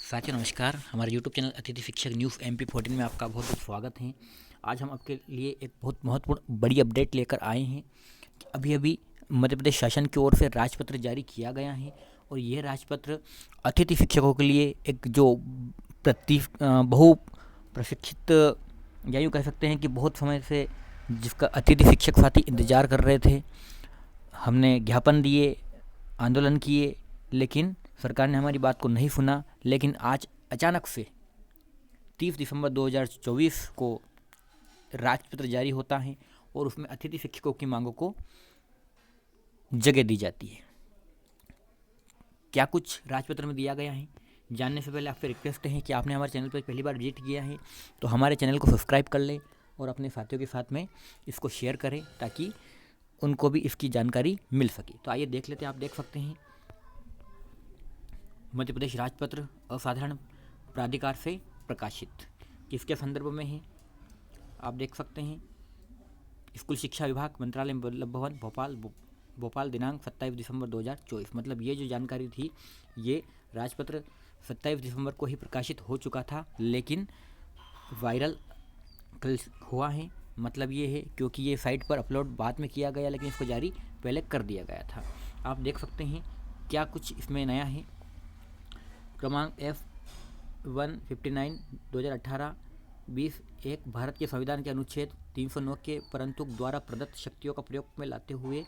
साथियों नमस्कार। हमारे यूट्यूब चैनल अतिथि शिक्षक न्यूज़ MP14 में आपका बहुत बहुत स्वागत है। आज हम आपके लिए एक बहुत महत्वपूर्ण बड़ी अपडेट लेकर आए हैं कि अभी अभी मध्य प्रदेश शासन की ओर से राजपत्र जारी किया गया है और यह राजपत्र अतिथि शिक्षकों के लिए एक जो बहु प्रशिक्षित या यूँ कह सकते हैं कि बहुत समय से जिसका अतिथि शिक्षक साथी इंतज़ार कर रहे थे। हमने ज्ञापन दिए, आंदोलन किए, लेकिन सरकार ने हमारी बात को नहीं सुना। लेकिन आज अचानक से 30 दिसंबर 2024 को राजपत्र जारी होता है और उसमें अतिथि शिक्षकों की मांगों को जगह दी जाती है। क्या कुछ राजपत्र में दिया गया है, जानने से पहले आपसे रिक्वेस्ट है कि आपने हमारे चैनल पर पहली बार विजिट किया है तो हमारे चैनल को सब्सक्राइब कर लें और अपने साथियों के साथ में इसको शेयर करें ताकि उनको भी इसकी जानकारी मिल सके। तो आइए देख लेते हैं। आप देख सकते हैं मध्य प्रदेश राजपत्र असाधारण प्राधिकार से प्रकाशित किसके संदर्भ में है, आप देख सकते हैं। स्कूल शिक्षा विभाग, मंत्रालय, वल्लभ भवन, भोपाल दिनांक 27 दिसंबर 2024। मतलब ये जो जानकारी थी ये राजपत्र 27 दिसंबर को ही प्रकाशित हो चुका था, लेकिन वायरल कल हुआ है। मतलब ये है क्योंकि ये साइट पर अपलोड बाद में किया गया, लेकिन इसको जारी पहले कर दिया गया था। आप देख सकते हैं क्या कुछ इसमें नया है। क्रमांक F159 2018 20(1) भारत के संविधान के अनुच्छेद 309 के परंतु द्वारा प्रदत्त शक्तियों का प्रयोग में लाते हुए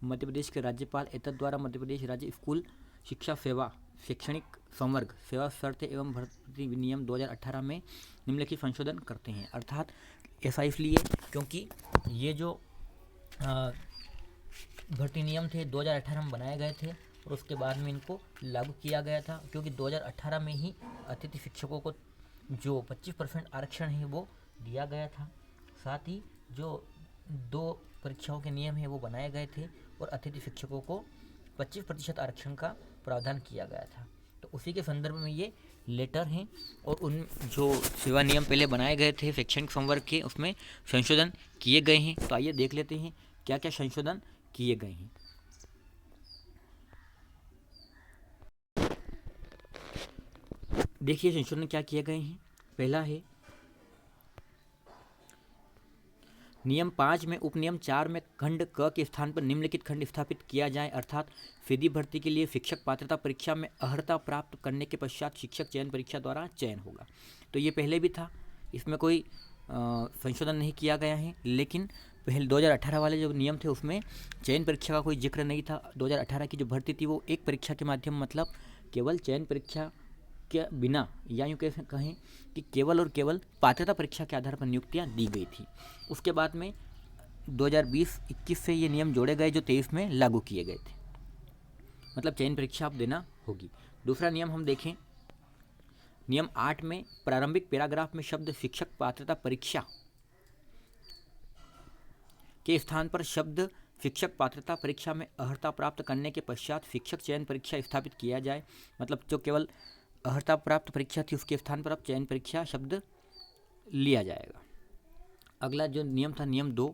मध्य प्रदेश के राज्यपाल एतद द्वारा मध्य प्रदेश राज्य स्कूल शिक्षा सेवा शैक्षणिक संवर्ग सेवा शर्त एवं भर्ती नियम 2018 में निम्नलिखित संशोधन करते हैं। अर्थात ऐसा इसलिए क्योंकि ये जो भर्ती नियम थे 2018 में बनाए गए थे और उसके बाद में इनको लागू किया गया था, क्योंकि 2018 में ही अतिथि शिक्षकों को जो 25% आरक्षण है वो दिया गया था। साथ ही जो 2 परीक्षाओं के नियम हैं वो बनाए गए थे और अतिथि शिक्षकों को 25% आरक्षण का प्रावधान किया गया था। तो उसी के संदर्भ में ये लेटर हैं और उन जो सेवा नियम पहले बनाए गए थे शैक्षणिक संवर्ग के उसमें संशोधन किए गए हैं। तो आइए देख लेते हैं क्या क्या संशोधन किए गए हैं। देखिए संशोधन क्या किए गए हैं। पहला है नियम 5 में उपनियम 4 में खंड क के स्थान पर निम्नलिखित खंड स्थापित किया जाए। अर्थात सीधी भर्ती के लिए शिक्षक पात्रता परीक्षा में अर्हता प्राप्त करने के पश्चात शिक्षक चयन परीक्षा द्वारा चयन होगा। तो ये पहले भी था, इसमें कोई संशोधन नहीं किया गया है। लेकिन पहले 2018 वाले जो नियम थे उसमें चयन परीक्षा का कोई जिक्र नहीं था। 2018 की जो भर्ती थी वो एक परीक्षा के माध्यम, मतलब केवल चयन परीक्षा के बिना, या यूँ कैसे कहें कि केवल और केवल पात्रता परीक्षा के आधार पर नियुक्तियां दी गई थी। उसके बाद में 2020-21 से ये नियम जोड़े गए जो 23 में लागू किए गए थे। मतलब चयन परीक्षा अब देना होगी। दूसरा नियम हम देखें, नियम 8 में प्रारंभिक पैराग्राफ में शब्द शिक्षक पात्रता परीक्षा के स्थान पर शब्द शिक्षक पात्रता परीक्षा में अर्हता प्राप्त करने के पश्चात शिक्षक चयन परीक्षा स्थापित किया जाए। मतलब जो केवल अर्हता प्राप्त परीक्षा थी उसके स्थान पर अब चयन परीक्षा शब्द लिया जाएगा। अगला जो नियम था नियम 2,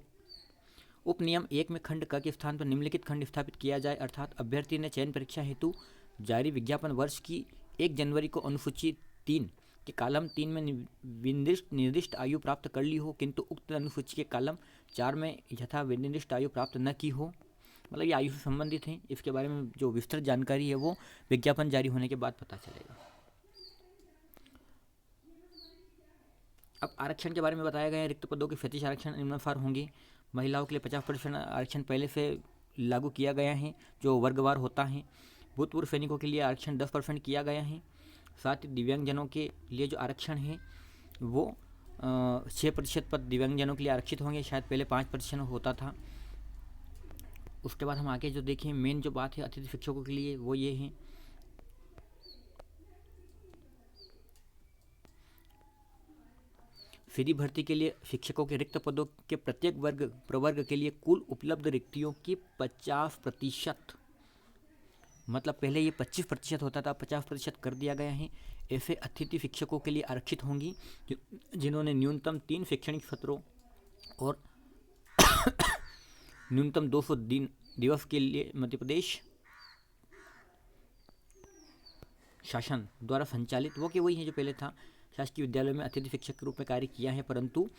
उपनियम 1 में खंड क के स्थान पर निम्नलिखित खंड स्थापित किया जाए। अर्थात अभ्यर्थी ने चयन परीक्षा हेतु जारी विज्ञापन वर्ष की 1 जनवरी को अनुसूची 3 के कॉलम 3 में निर्दिष्ट आयु प्राप्त कर ली हो, किंतु उक्त अनुसूची के कॉलम 4 में यथा निर्दिष्ट आयु प्राप्त न की हो। मतलब ये आयु से संबंधित है। इसके बारे में जो विस्तृत जानकारी है वो विज्ञापन जारी होने के बाद पता चलेगा। अब आरक्षण के बारे में बताया गया है। रिक्त पदों के 37 आरक्षण निम्नानुसार होंगे। महिलाओं के लिए 50% आरक्षण पहले से लागू किया गया है जो वर्गवार होता है। भूतपूर्व सैनिकों के लिए आरक्षण 10% किया गया है। साथ ही दिव्यांगजनों के लिए जो आरक्षण है वो 6% पद दिव्यांगजनों के लिए आरक्षित होंगे। शायद पहले 5% होता था। उसके बाद हम आगे जो देखें, मेन जो बात है अतिथि शिक्षकों के लिए वो ये है, सीधी भर्ती के लिए शिक्षकों के रिक्त पदों के प्रत्येक प्रवर्ग के लिए कुल उपलब्ध रिक्तियों की 50%, मतलब पहले ये 25% होता था, 50% कर दिया गया है। ऐसे अतिथि शिक्षकों के लिए आरक्षित होंगी जिन्होंने न्यूनतम 3 शैक्षणिक सत्रों और न्यूनतम 200 दिवस के लिए मध्य प्रदेश शासन द्वारा संचालित वो कि वही है जो पहले था, शासकीय विद्यालय में अतिथि शिक्षक के रूप में कार्य किया है, परंतु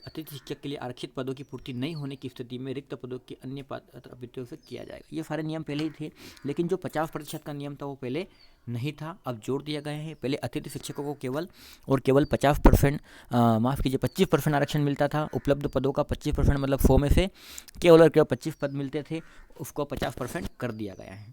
अतिथि शिक्षक के लिए आरक्षित पदों की पूर्ति नहीं होने की स्थिति में रिक्त पदों के अन्य अभ्यर्थियों से किया जाएगा। ये सारे नियम पहले ही थे, लेकिन जो 50% का नियम था वो पहले नहीं था, अब जोड़ दिया गया है। पहले अतिथि शिक्षकों को केवल 50%, माफ़ कीजिए 25% आरक्षण मिलता था। उपलब्ध पदों का 25% मतलब 100 में से केवल और केवल 25 पद मिलते थे, उसको 50% कर दिया गया है।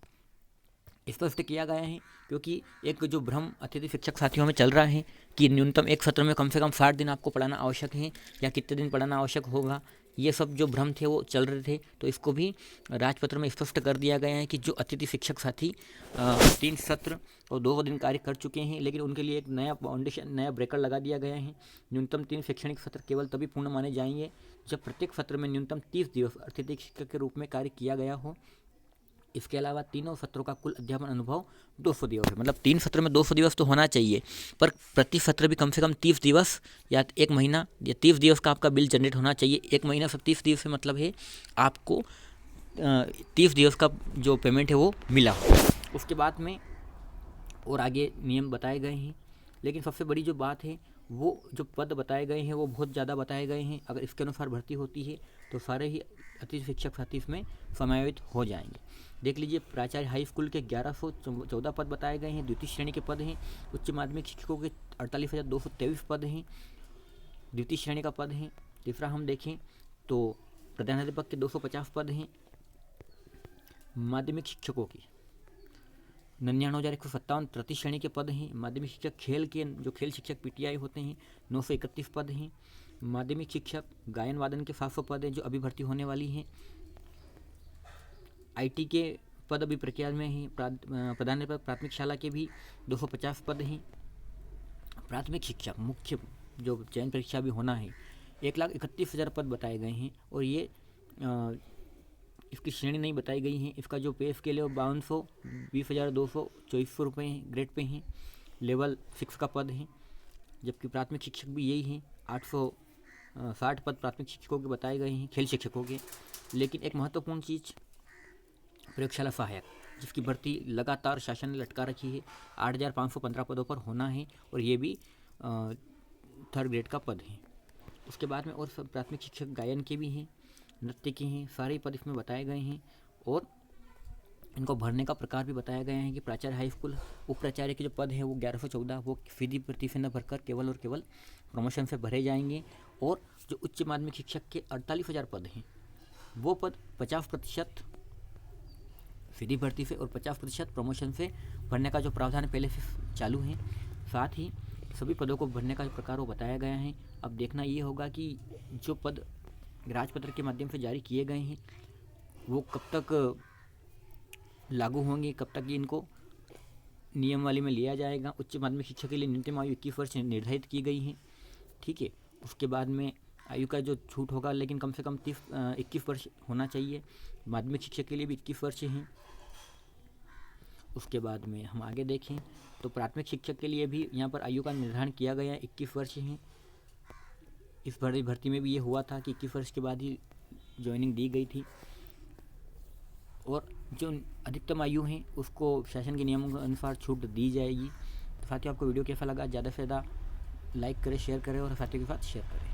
स्पष्ट किया गया है, क्योंकि एक जो भ्रम अतिथि शिक्षक साथियों में चल रहा है कि न्यूनतम एक सत्र में कम से कम 60 दिन आपको पढ़ाना आवश्यक है या कितने दिन पढ़ाना आवश्यक होगा, ये सब जो भ्रम थे वो चल रहे थे। तो इसको भी राजपत्र में स्पष्ट कर दिया गया है कि जो अतिथि शिक्षक साथी 3 सत्र और 2 दिन कार्य कर चुके हैं, लेकिन उनके लिए एक नया फाउंडेशन, नया ब्रेकर लगा दिया गया है। न्यूनतम 3 शैक्षणिक सत्र केवल तभी पूर्ण माने जाएंगे जब प्रत्येक सत्र में न्यूनतम 30 दिवस अतिथि शिक्षक के रूप में कार्य किया गया हो। इसके अलावा तीनों सत्रों का कुल अध्यापन अनुभव 200 दिवस है, मतलब 3 सत्र में 200 दिवस तो होना चाहिए, पर प्रति सत्र भी कम से कम 30 दिवस या 1 महीना या 30 दिवस का आपका बिल जनरेट होना चाहिए। 1 महीना से 30 दिवस से मतलब है आपको 30 दिवस का जो पेमेंट है वो मिला। उसके बाद में और आगे नियम बताए गए हैं, लेकिन सबसे बड़ी जो बात है वो जो पद बताए गए हैं वो बहुत ज़्यादा बताए गए हैं। अगर इसके अनुसार भर्ती होती है तो सारे ही अतिथि शिक्षक साथी इसमें समावित हो जाएंगे। देख लीजिए, प्राचार्य हाई स्कूल के 1114 पद बताए गए हैं, द्वितीय श्रेणी के पद हैं। उच्च माध्यमिक शिक्षकों के 48,223 पद हैं, द्वितीय श्रेणी का पद हैं। तीसरा हम देखें तो प्रधानाध्यापक के 250 पद हैं। माध्यमिक शिक्षकों की 99,157 तृतीय श्रेणी के पद हैं। माध्यमिक शिक्षक खेल के जो खेल शिक्षक PTI होते हैं 931 पद हैं। माध्यमिक शिक्षक गायन वादन के 700 पद हैं जो अभी भर्ती होने वाली हैं। IT के पद अभी प्रक्रिया में हैं। प्रधानाध्यापक प्राथमिक शाला के भी 250 पद हैं। प्राथमिक शिक्षक मुख्य जो चयन परीक्षा भी होना है 1,31,000 पद बताए गए हैं, और ये इसकी श्रेणी नहीं बताई गई है। इसका जो पे स्केल है वो 5200, 20,200, 2400 रुपये हैं, ग्रेड पे हैं। लेवल 6 का पद है, जबकि प्राथमिक शिक्षक भी यही हैं। 860 पद प्राथमिक शिक्षकों के बताए गए हैं, खेल शिक्षकों के। लेकिन एक महत्वपूर्ण चीज़, प्रयोगशाला सहायक, जिसकी भर्ती लगातार शासन ने लटका रखी है, 8,515 पदों पर होना है, और ये भी 3rd ग्रेड का पद है। उसके बाद में और सब प्राथमिक शिक्षक गायन के भी हैं, नृत्य के हैं, सारे पद इसमें बताए गए हैं, और इनको भरने का प्रकार भी बताया गया है कि प्राचार्य हाई स्कूल उप प्राचार्य के जो पद हैं वो 1114 वो सीधी भर्ती से न भरकर केवल और केवल प्रमोशन से भरे जाएंगे, और जो उच्च माध्यमिक शिक्षक के 48,000 पद हैं वो पद 50% सीधी भर्ती से और 50% प्रमोशन से भरने का जो प्रावधान पहले से चालू है। साथ ही सभी पदों को भरने का जो प्रकार वो बताया गया है। अब देखना ये होगा कि जो पद राजपत्र के माध्यम से जारी किए गए हैं वो कब तक लागू होंगे, कब तक इनको नियमावली में लिया जाएगा। उच्च माध्यमिक शिक्षा के लिए न्यूनतम आयु 21 वर्ष निर्धारित की गई है, ठीक है। उसके बाद में आयु का जो छूट होगा, लेकिन कम से कम 21 वर्ष होना चाहिए। माध्यमिक शिक्षा के लिए भी 21 वर्ष हैं। उसके बाद में हम आगे देखें तो प्राथमिक शिक्षक के लिए भी यहाँ पर आयु का निर्धारण किया गया है, 21 वर्ष हैं। इस भर्ती में भी ये हुआ था कि 21 वर्ष के बाद ही ज्वाइनिंग दी गई थी, और जो अधिकतम आयु है उसको शासन के नियमों के अनुसार छूट दी जाएगी। साथियों, आपको वीडियो कैसा लगा, ज़्यादा से ज़्यादा लाइक करें, शेयर करें और साथियों के साथ शेयर करें।